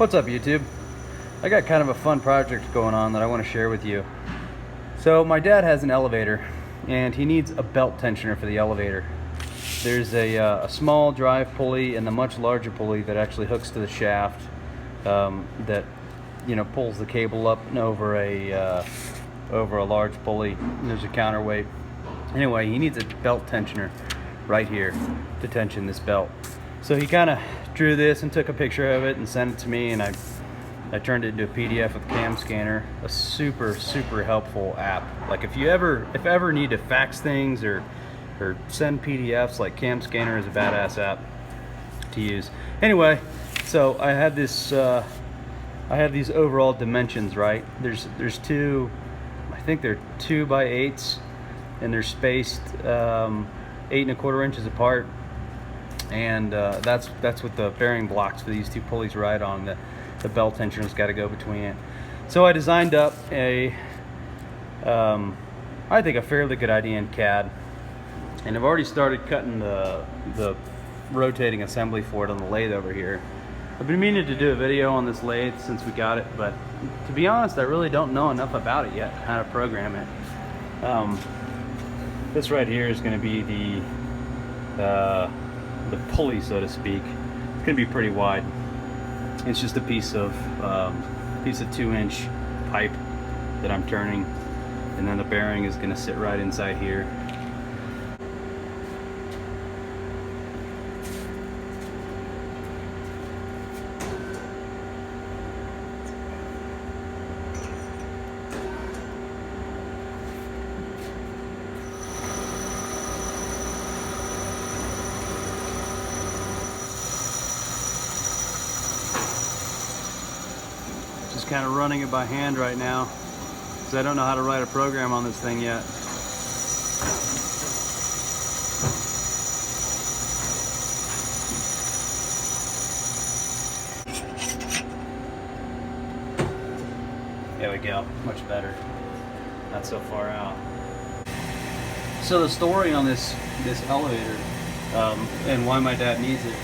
What's up, YouTube? I got kind of a fun project going on that I want to share with you. So my dad has an elevator and he needs a belt tensioner for the elevator. There's a small drive pulley and the much larger pulley that actually hooks to the shaft that pulls the cable up and over a large pulley. And there's a counterweight. Anyway, he needs a belt tensioner right here to tension this belt. So he kind of drew this and took a picture of it and sent it to me, and I turned it into a PDF with Cam Scanner, a super helpful app. Like if ever need to fax things or send PDFs, like Cam Scanner is a badass app to use. Anyway, so I have this I have these overall dimensions, right? There's two, I think they're 2x8s, and they're spaced 8¼ inches apart. And that's what the bearing blocks for these two pulleys ride on. The belt tensioner's got to go between it. So I designed up I think a fairly good idea in CAD, and I've already started cutting the rotating assembly for it on the lathe over here. I've been meaning to do a video on this lathe since we got it, but to be honest, I really don't know enough about it yet, how to program it. This right here is going to be the pulley, so to speak. It's going to be pretty wide. It's just a piece of 2-inch pipe that I'm turning, and then the bearing is going to sit right inside here. Just kind of running it by hand right now because I don't know how to write a program on this thing yet. There we go, much better. Not so far out. So the story on this elevator and why my dad needs it.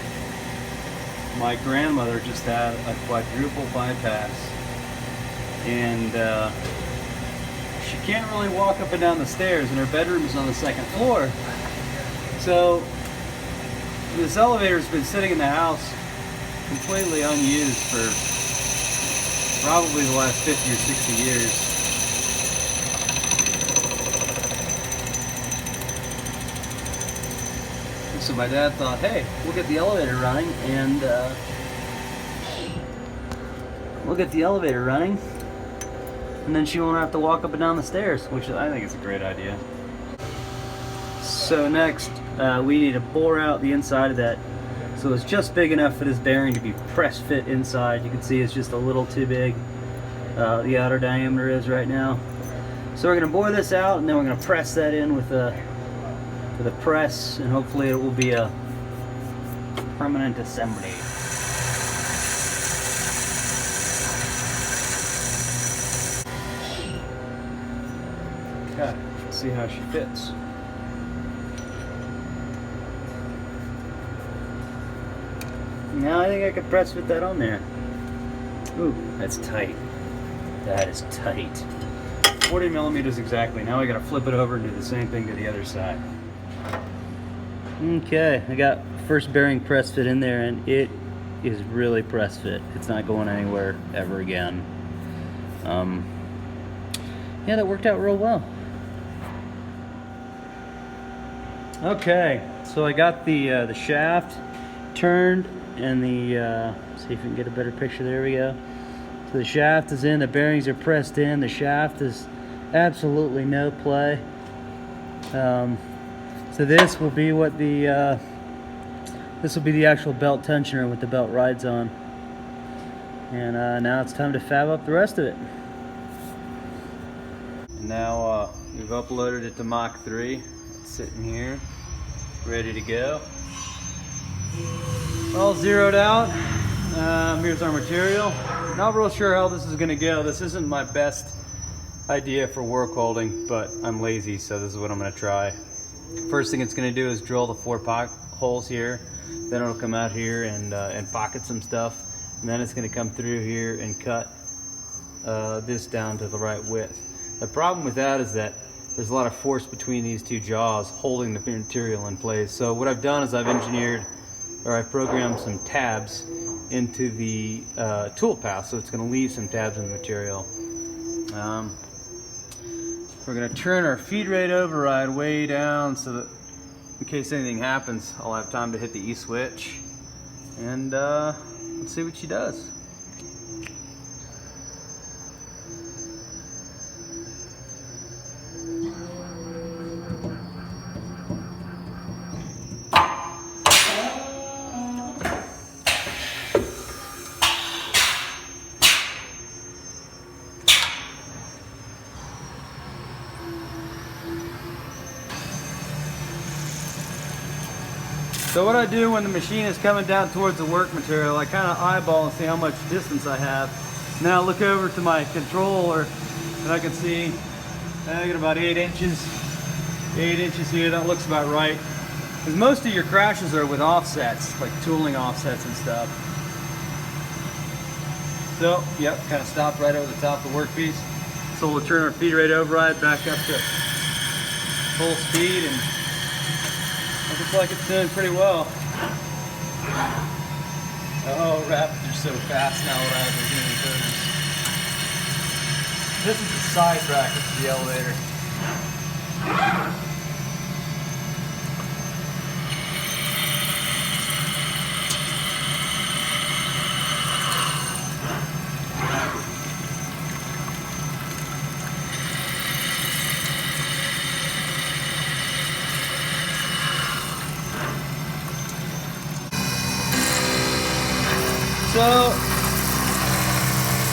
My grandmother just had a quadruple bypass, and she can't really walk up and down the stairs, and her bedroom is on the 2nd floor. So this elevator's been sitting in the house completely unused for probably the last 50 or 60 years. So my dad thought, hey, we'll get the elevator running, and then she won't have to walk up and down the stairs, which I think is a great idea. So next, we need to bore out the inside of that, so it's just big enough for this bearing to be press fit inside. You can see it's just a little too big. The outer diameter is right now. So we're going to bore this out, and then we're going to press that in with the press, and hopefully it will be a permanent assembly. Okay, let's see how she fits. Now I think I could press fit that on there. Ooh, that's tight. That is tight. 40 millimeters exactly. Now I gotta flip it over and do the same thing to the other side. Okay, I got first bearing press fit in there, and it is really press fit. It's not going anywhere ever again. Yeah, that worked out real well. Okay, so I got the shaft turned, and see if we can get a better picture. There we go. So the shaft is in, the bearings are pressed in, the shaft is absolutely no play. So this will be what the actual belt tensioner with the belt rides on. And now it's time to fab up the rest of it. Now we've uploaded it to Mach 3. It's sitting here, ready to go. All zeroed out. Here's our material. Not real sure how this is going to go. This isn't my best idea for work holding, but I'm lazy, so this is what I'm going to try. First thing it's going to do is drill the 4 holes here. Then it'll come out here and pocket some stuff. and then it's going to come through here and cut this down to the right width. The problem with that is that there's a lot of force between these two jaws holding the material in place. So what I've done is I've programmed some tabs into the tool path, so it's going to leave some tabs in the material. We're going to turn our feed rate override way down so that in case anything happens, I'll have time to hit the E switch, and let's see what she does. So what I do when the machine is coming down towards the work material, I kind of eyeball and see how much distance I have. And then I look over to my controller and I can see I got about 8 inches. 8 inches here, that looks about right. Because most of your crashes are with offsets, like tooling offsets and stuff. So, yep, kind of stopped right over the top of the workpiece. So we'll turn our feed rate override back up to full speed, and looks like it's doing pretty well. Oh, rapids are so fast now when I have those mini encoders. This is the side bracket for the elevator. So,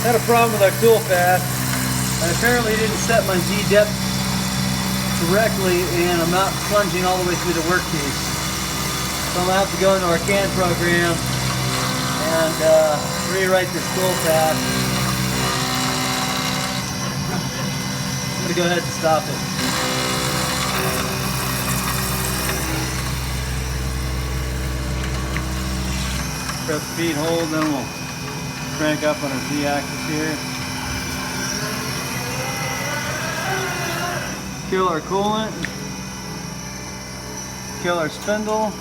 had a problem with our tool path. I apparently didn't set my Z depth correctly, and I'm not plunging all the way through the workpiece. So I'm going to have to go into our CAN program and rewrite this tool path. I'm going to go ahead and stop it. Press speed hold, then we'll crank up on our Z-axis here. Kill our coolant. Kill our spindle.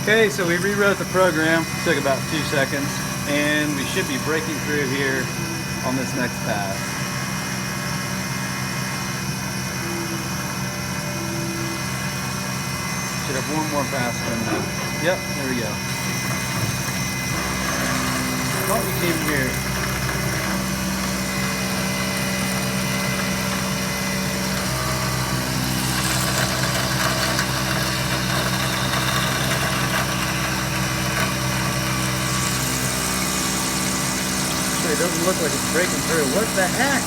Okay, so we rewrote the program. It took about 2 seconds, and we should be breaking through here on this next pass. Should have one more pass coming up. Yep, there we go. I thought we came here. It doesn't look like it's breaking through. What the heck?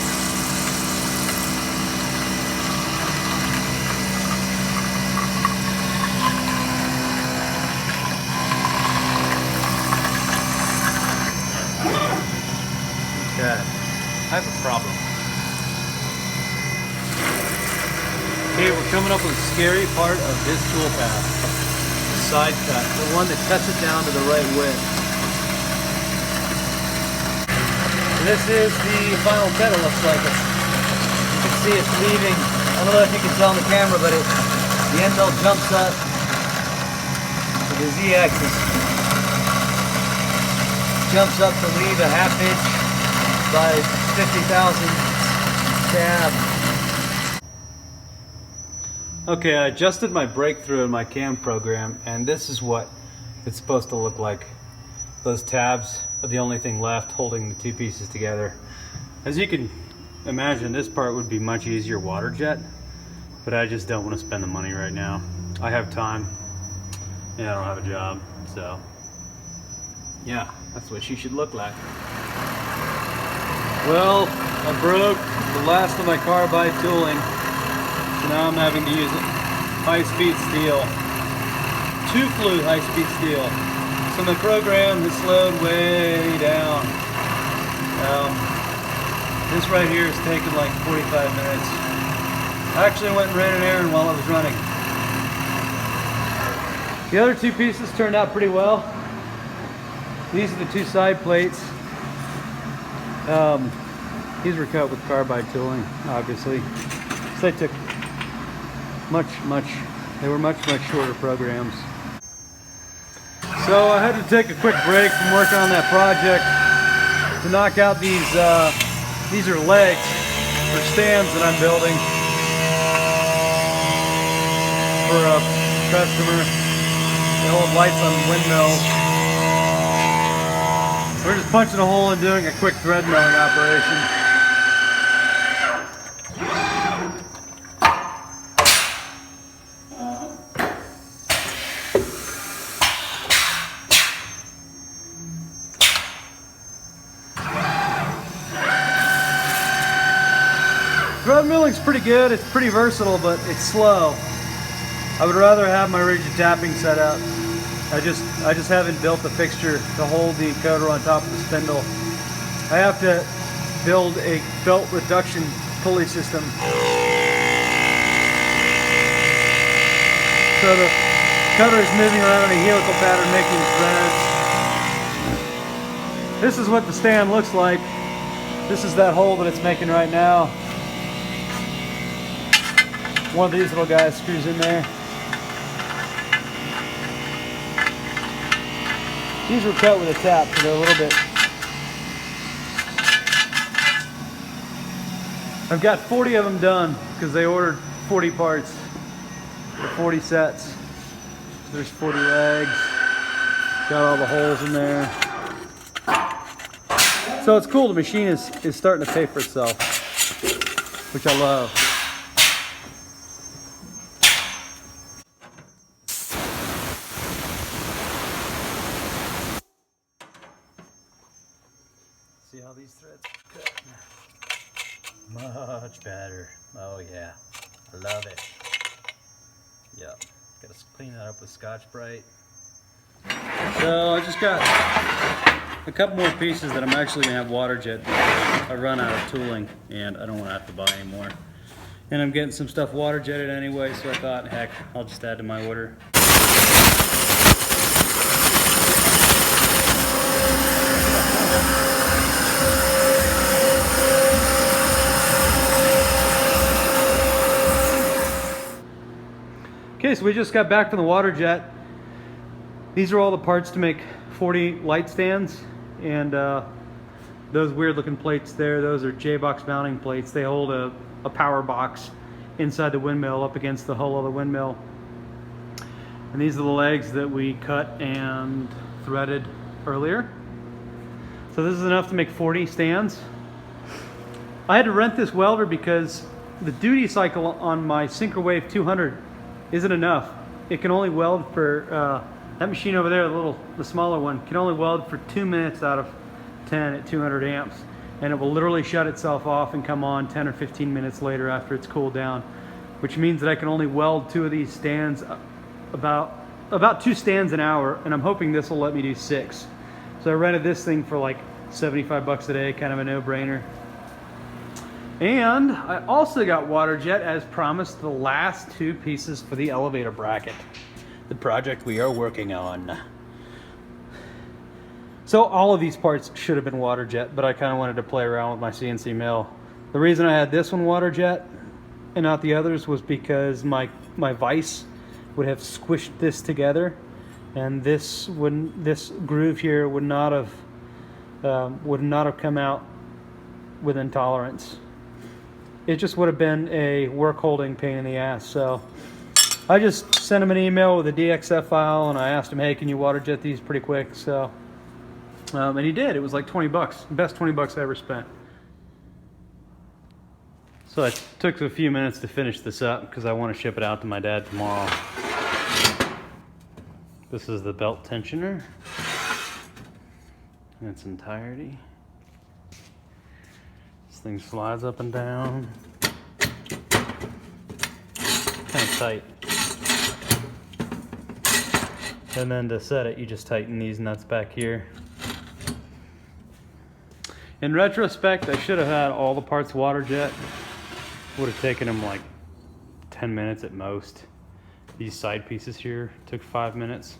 Okay, I have a problem. Okay, we're coming up with a scary part of this tool path. The side cut, the one that cuts it down to the right width. This is the final cut, it looks like. You can see it's leaving. I don't know if you can tell on the camera, but the end mill jumps up to the Z-axis. Jumps up to leave a 1/2 inch by 50,000 tab. Okay, I adjusted my breakthrough in my CAN program, and this is what it's supposed to look like. Those tabs are the only thing left holding the two pieces together. As you can imagine, this part would be much easier water jet, but I just don't want to spend the money right now. I have time, and I don't have a job, so yeah, that's what she should look like. Well, I broke the last of my carbide tooling, so now I'm having to use high-speed steel. 2-flute high-speed steel. So my program has slowed way down. This right here has taken like 45 minutes. I actually went and ran an errand while I was running. The other two pieces turned out pretty well. These are the two side plates. These were cut with carbide tooling, obviously. So they took they were much shorter programs. So I had to take a quick break from working on that project to knock out these are legs for stands that I'm building for a customer. They hold lights on windmills. We're just punching a hole and doing a quick thread milling operation. Thread milling's pretty good. It's pretty versatile, but it's slow. I would rather have my rigid tapping set up. I just haven't built a fixture to hold the encoder on top of the spindle. I have to build a belt reduction pulley system. So the cutter is moving around in a helical pattern making threads. This is what the stand looks like. This is that hole that it's making right now. One of these little guys screws in there. These were cut with a tap, so they're a little bit. I've got 40 of them done because they ordered 40 parts for 40 sets. So there's 40 legs. Got all the holes in there. So it's cool. The machine is starting to pay for itself, which I love. See how these threads cut? Much better. Oh yeah, I love it. Yep, gotta clean that up with Scotch-Brite. So I just got a couple more pieces that I'm actually gonna have water jet. I run out of tooling and I don't want to have to buy anymore. And I'm getting some stuff water jetted anyway, so I thought, heck, I'll just add to my order. Okay, so we just got back from the water jet. These are all the parts to make 40 light stands, and those weird looking plates there, those are J-box mounting plates. They hold a power box inside the windmill up against the hull of the windmill. And these are the legs that we cut and threaded earlier. So this is enough to make 40 stands. I had to rent this welder because the duty cycle on my Syncrowave 200 isn't enough. It can only weld for, that machine over there, the smaller one, can only weld for 2 minutes out of 10 at 200 amps. And it will literally shut itself off and come on 10 or 15 minutes later after it's cooled down. Which means that I can only weld 2 of these stands, about 2 stands an hour, and I'm hoping this will let me do 6. So I rented this thing for like 75 bucks a day, kind of a no-brainer. And I also got water jet, as promised, the last 2 pieces for the elevator bracket, the project we are working on. So all of these parts should have been water jet, but I kind of wanted to play around with my CNC mill. The reason I had this one water jet and not the others was because my vise would have squished this together, and this groove here would not have come out within tolerance. It just would have been a work holding pain in the ass. So I just sent him an email with a DXF file, and I asked him, hey, can you water jet these pretty quick? So and he did. It was like 20 bucks, best 20 bucks I ever spent. So it took a few minutes to finish this up because I want to ship it out to my dad tomorrow. This is the belt tensioner in its entirety. This thing slides up and down. Kind of tight. And then to set it, you just tighten these nuts back here. In retrospect, I should have had all the parts water jet. Would have taken them like 10 minutes at most. These side pieces here took 5 minutes.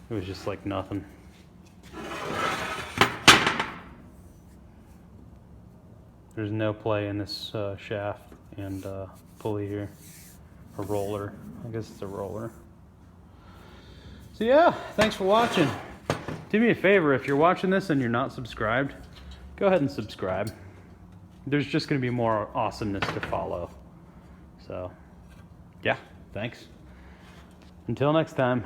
It was just like nothing. There's no play in this shaft and pulley here. A roller. I guess it's a roller. So yeah, thanks for watching. Do me a favor, if you're watching this and you're not subscribed, go ahead and subscribe. There's just going to be more awesomeness to follow. So, yeah, thanks. Until next time.